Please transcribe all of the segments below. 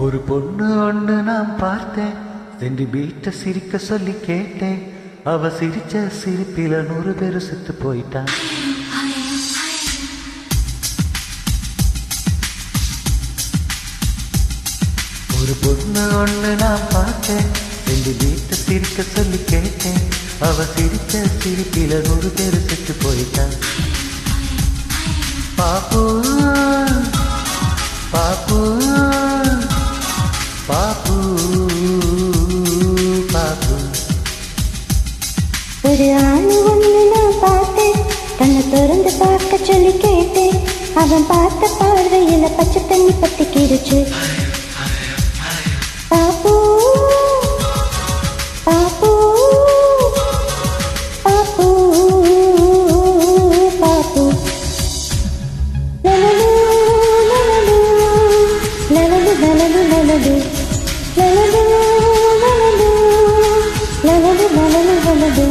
ஒரு பொண்ணு ஒண்ணு நான் பார்த்தேன், சென்று வீட்டை சிரிக்க சொல்லி கேட்டேன். அவ சிரிச்ச சிரிப்பில 100 பேரு செத்து போயிட்டான். ஒரு பொண்ணு ஒண்ணு நான் பார்த்தேன், சென்று வீட்டை சிரிக்க சொல்லி கேட்டேன். அவ சிரிச்ச சிரிப்பில 100 பேரு செத்து போயிட்டான். பாப்பு பாப்பு பாப்பு பாப்பு. ஒரு ஆணு ஒண்ணு நான் பார்த்தேன், கண்ணை திறந்து பார்க்க சொல்லி கேட்டேன். அவன் பார்த்த பார்வையில பச்சை தண்ணி பத்திக்கிடுச்சு. பாப்பு பாப்பு பாப்பு பாப்பு. லலலு லலலு லலலு லலலு லலலு லலலு லலலு லலலு லலலு.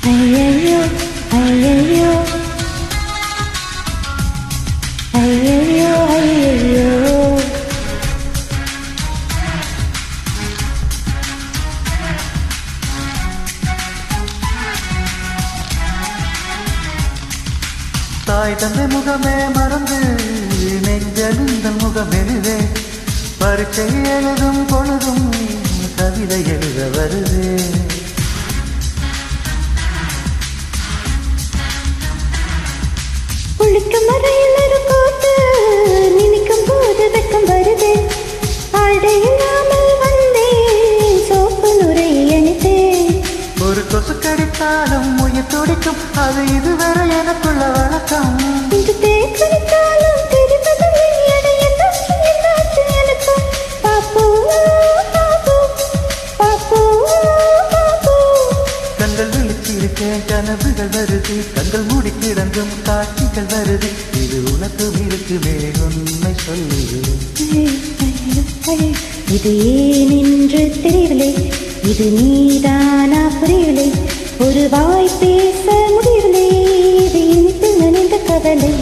ஐயையோ ஐயையோ ஐயையோ ஐயையோ. தாய் தந்தை முகமே மறந்து நெஞ்செழுந்தல் முகமெழுதே. பரீட்சை எழுதும் பொழுதும் கவிதை எழுத வருது. குளிக்கும் மறையில் ஒரு கூட்டு நினைக்கும் போது வெக்கம் வருது. ஆடை இல்லாமல் வந்தேன், சோப்பு நுரை அணித்தேன். ஒரு கொசு கடித்தாலும் உயிர் துடிக்கும், அது இதுவரை எனக்குள்ள வழக்கம். இன்று தேக்கடித்தாலும் தெரிவதில்லை, எடை என்னாச்சு எனக்கும். பாப்பு பாப்பு பாப்பு பாப்பு. கண்கள் விழிச்சிருக்கேன், கனவுகள் வருது. கண்கள் மூடி கிடந்தும் காட்சிகள் வருது. இது உனக்கும் இருக்குமே, உண்மை சொல்லுது. இது ஏன் என்று தெரியவில்லை, இது நீதானா புரியவில்லை. ஒரு வாய் பேச முடியவில்லை, இது இனித்து நனைந்த கவலை.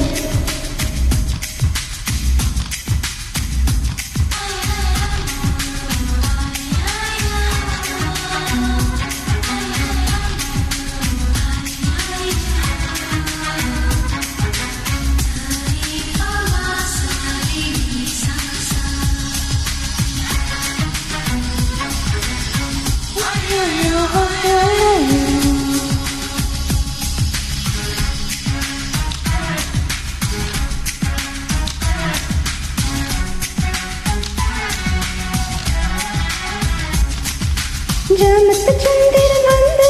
ஜாமத்து சந்திரன் வந்து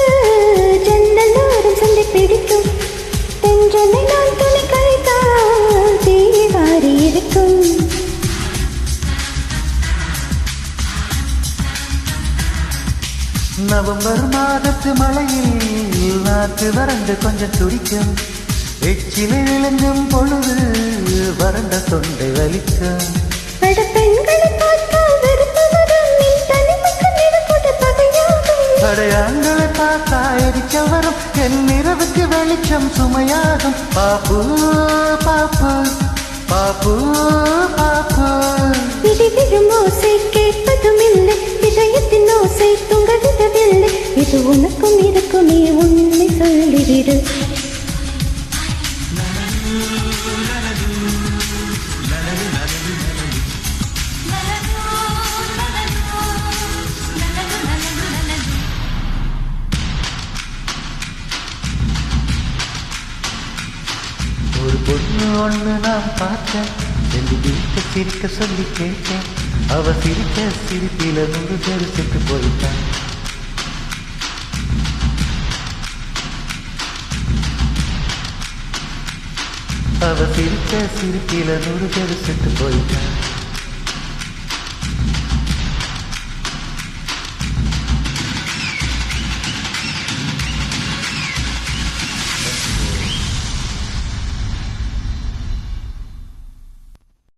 ஜன்னலோரம் சண்டை பிடிக்கும். தென்றலை நான் துணி கழித்தால் தீ வாரி இருக்கும். நவம்பர் மாதத்து மழையில் நாக்கு வறண்டு கொஞ்சம் துடிக்கும். எச்சிலை விழுங்கும் பொழுது வறண்ட தொண்டை வலிக்கும். பட பெண்களை பார்த்தால் வெறுப்பு வரும், நீ தனிமைக்கு நிறக்கூட பகையாகும். அடையாண்களை பார்த்தா எரிச்சல் வரும், என் இரவுக்கு வெளிச்சம் சுமையாகும். பாப்பு பாப்பு பாப்பு பாப்பு. இடி விழும் ஓசை கேட்பதும் இல்லை, இதயத்தின் ஓசை தூங்கவிடவில்லை. இது உனக்கும் இருக்குமே, உண்மை சொல்லிவிடு. ஒரு பொண்ணு ஒண்ணு நான் பார்த்தேன், ரெண்டு வீட்டை சிரிக்க சொல்லி கேட்டேன். அவ சிரிக்க சிரிப்பில 100 பேரு செத்து போயிட்டான். அவ சிரிக்க சிரிப்பில 100 பேரு செத்து போயிட்டான்.